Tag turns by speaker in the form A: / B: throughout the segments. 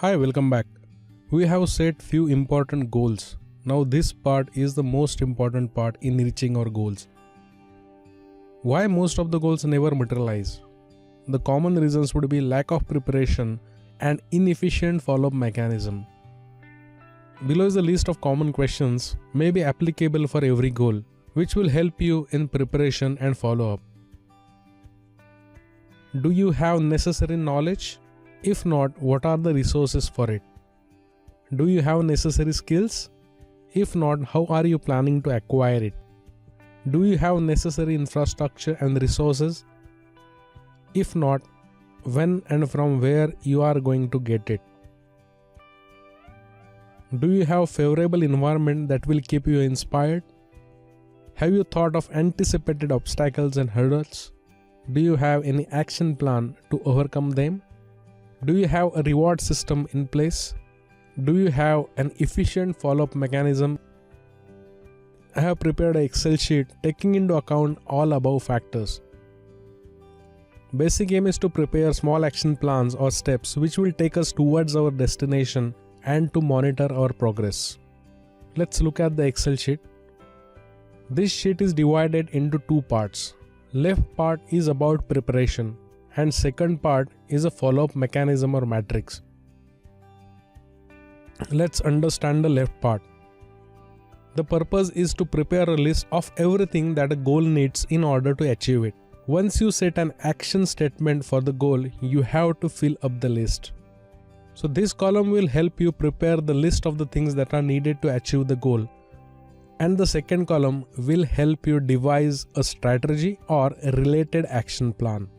A: Hi, welcome back. We have set few important goals. Now this part is the most important part in reaching our goals. Why most of the goals never materialize? The common reasons would be lack of preparation and inefficient follow-up mechanism. Below is a list of common questions may be applicable for every goal, which will help you in preparation and follow-up. Do you have necessary knowledge? If not, what are the resources for it? Do you have necessary skills? If not, how are you planning to acquire it? Do you have necessary infrastructure and resources? If not, when and from where you are going to get it? Do you have favorable environment that will keep you inspired? Have you thought of anticipated obstacles and hurdles? Do you have any action plan to overcome them? Do you have a reward system in place? Do you have an efficient follow-up mechanism? I have prepared an Excel sheet taking into account all above factors. Basic aim is to prepare small action plans or steps which will take us towards our destination and to monitor our progress. Let's look at the Excel sheet. This sheet is divided into two parts. Left part is about preparation and second part is a follow-up mechanism or matrix. Let's understand the left part. The purpose is to prepare a list of everything that a goal needs in order to achieve it. Once you set an action statement for the goal, you have to fill up the list. So this column will help you prepare the list of the things that are needed to achieve the goal. And the second column will help you devise a strategy or a related action plan.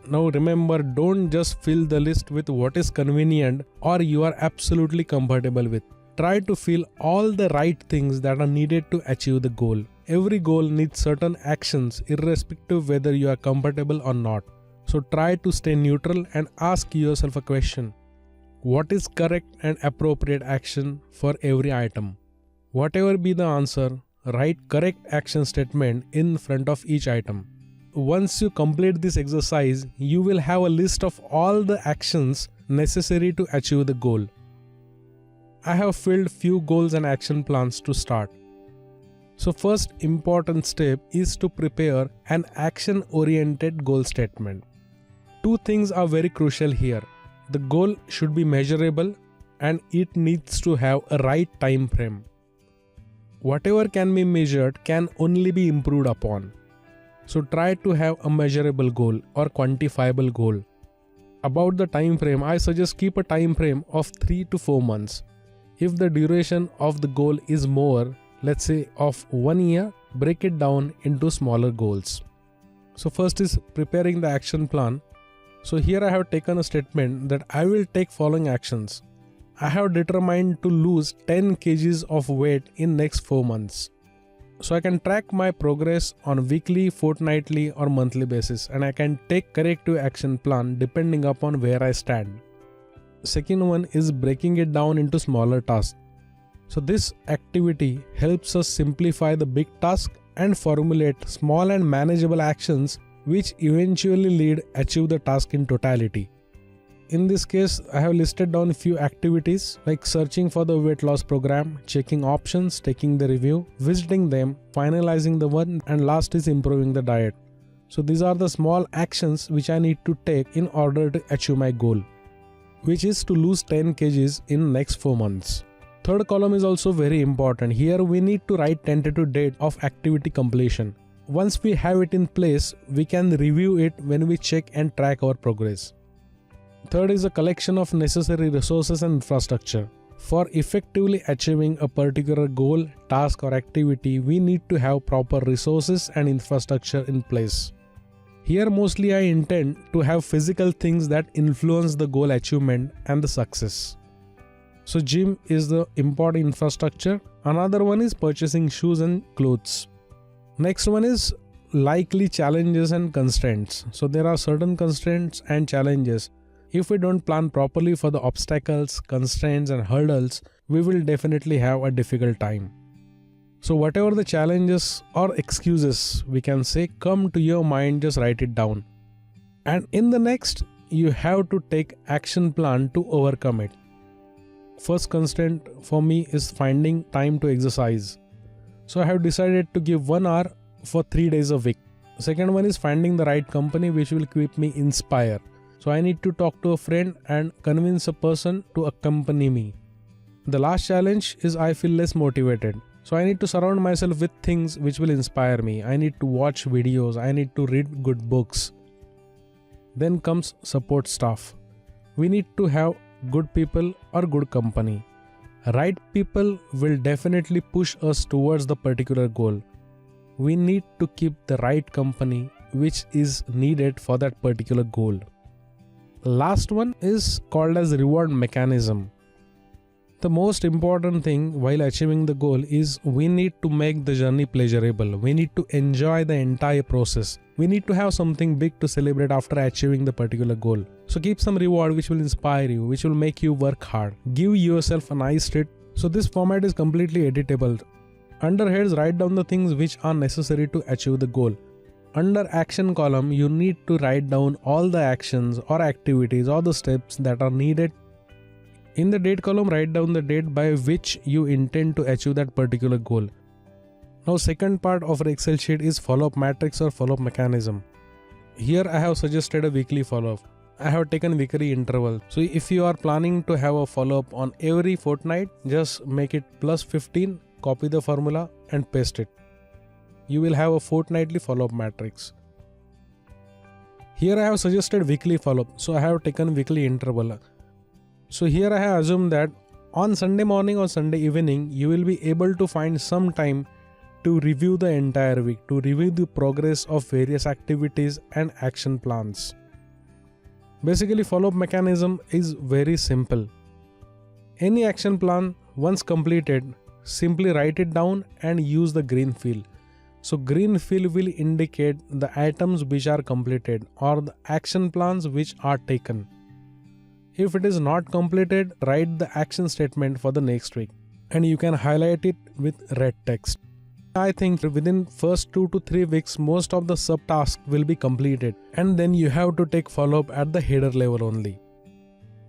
A: Now remember, don't just fill the list with what is convenient or you are absolutely comfortable with. Try to fill all the right things that are needed to achieve the goal. Every goal needs certain actions irrespective whether you are comfortable or not. So try to stay neutral and ask yourself a question. What is correct and appropriate action for every item? Whatever be the answer, write correct action statement in front of each item. Once you complete this exercise, you will have a list of all the actions necessary to achieve the goal. I have filled few goals and action plans to start. So first important step is to prepare an action-oriented goal statement. Two things are very crucial here. The goal should be measurable and it needs to have a right time frame. Whatever can be measured can only be improved upon. So try to have a measurable goal or quantifiable goal. About the time frame, I suggest keep a time frame of 3 to 4 months. If the duration of the goal is more, let's say of 1 year, break it down into smaller goals. So first is preparing the action plan. So here I have taken a statement that I will take following actions. I have determined to lose 10 kgs of weight in next 4 months. So I can track my progress on weekly, fortnightly or monthly basis and I can take corrective action plan depending upon where I stand. Second one is breaking it down into smaller tasks. So this activity helps us simplify the big task and formulate small and manageable actions which eventually achieve the task in totality. In this case, I have listed down a few activities like searching for the weight loss program, checking options, taking the review, visiting them, finalizing the one, and last is improving the diet. So these are the small actions which I need to take in order to achieve my goal, which is to lose 10 kgs in next 4 months. Third column is also very important. Here we need to write tentative date of activity completion. Once we have it in place, we can review it when we check and track our progress. Third is a collection of necessary resources and infrastructure. For effectively achieving a particular goal, task or activity, we need to have proper resources and infrastructure in place. Here mostly I intend to have physical things that influence the goal achievement and the success. So gym is the important infrastructure. Another one is purchasing shoes and clothes. Next one is likely challenges and constraints. So there are certain constraints and challenges. If we don't plan properly for the obstacles, constraints and hurdles, we will definitely have a difficult time. So whatever the challenges or excuses we can say come to your mind, just write it down. And in the next, you have to take action plan to overcome it. First constraint for me is finding time to exercise. So I have decided to give 1 hour for 3 days a week. Second one is finding the right company which will keep me inspired. So I need to talk to a friend and convince a person to accompany me. The last challenge is I feel less motivated. So I need to surround myself with things which will inspire me. I need to watch videos. I need to read good books. Then comes support staff. We need to have good people or good company. Right people will definitely push us towards the particular goal. We need to keep the right company which is needed for that particular goal. Last one is called as reward mechanism. The most important thing while achieving the goal is we need to make the journey pleasurable. We need to enjoy the entire process. We need to have something big to celebrate after achieving the particular goal. So keep some reward which will inspire you, which will make you work hard. Give yourself a nice treat. So this format is completely editable. Under heads, write down the things which are necessary to achieve the goal. Under action column, you need to write down all the actions or activities or the steps that are needed. In the date column, write down the date by which you intend to achieve that particular goal. Now, second part of our Excel sheet is follow-up matrix or follow-up mechanism. Here I have suggested a weekly follow-up. I have taken weekly interval. So if you are planning to have a follow-up on every fortnight, just make it plus 15, copy the formula and paste it. You will have a fortnightly follow-up matrix. Here I have suggested weekly follow-up. So I have taken weekly interval. So here I have assumed that on Sunday morning or Sunday evening, you will be able to find some time to review the entire week, to review the progress of various activities and action plans. Basically, follow-up mechanism is very simple. Any action plan, once completed, simply write it down and use the green fill. So green fill will indicate the items which are completed or the action plans which are taken. If it is not completed, write the action statement for the next week and you can highlight it with red text. I think within first 2 to 3 weeks, most of the subtasks will be completed and then you have to take follow-up at the header level only.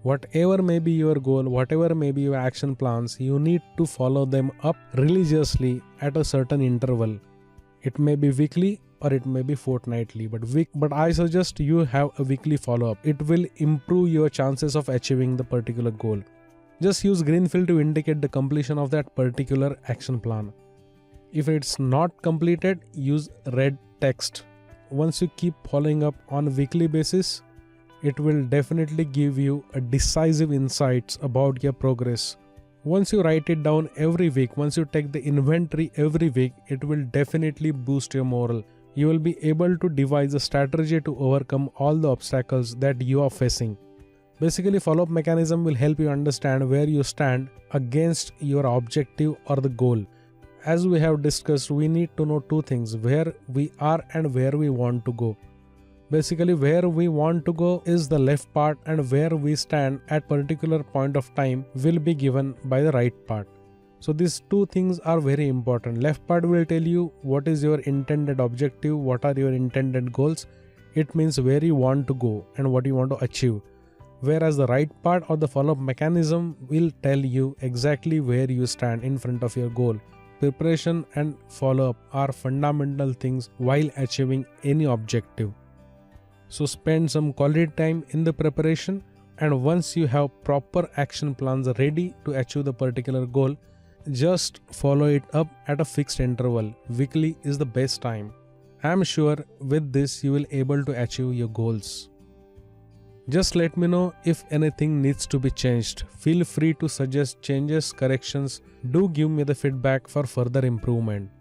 A: Whatever may be your goal, whatever may be your action plans, you need to follow them up religiously at a certain interval. It may be weekly or it may be fortnightly, but I suggest you have a weekly follow-up. It will improve your chances of achieving the particular goal. Just use green fill to indicate the completion of that particular action plan. If it's not completed, use red text. Once you keep following up on a weekly basis, it will definitely give you a decisive insights about your progress. Once you write it down every week, once you take the inventory every week, it will definitely boost your morale. You will be able to devise a strategy to overcome all the obstacles that you are facing. Basically, follow-up mechanism will help you understand where you stand against your objective or the goal. As we have discussed, we need to know two things: where we are and where we want to go. Basically, where we want to go is the left part and where we stand at particular point of time will be given by the right part. So these two things are very important. Left part will tell you what is your intended objective, what are your intended goals. It means where you want to go and what you want to achieve. Whereas the right part or the follow-up mechanism will tell you exactly where you stand in front of your goal. Preparation and follow-up are fundamental things while achieving any objective. So spend some quality time in the preparation, and once you have proper action plans ready to achieve the particular goal, just follow it up at a fixed interval. Weekly is the best time. I am sure with this you will able to achieve your goals. Just let me know if anything needs to be changed. Feel free to suggest changes, corrections. Do give me the feedback for further improvement.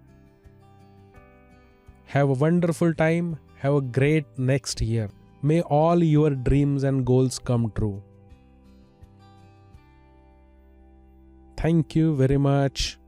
A: Have a wonderful time. Have a great next year. May all your dreams and goals come true. Thank you very much.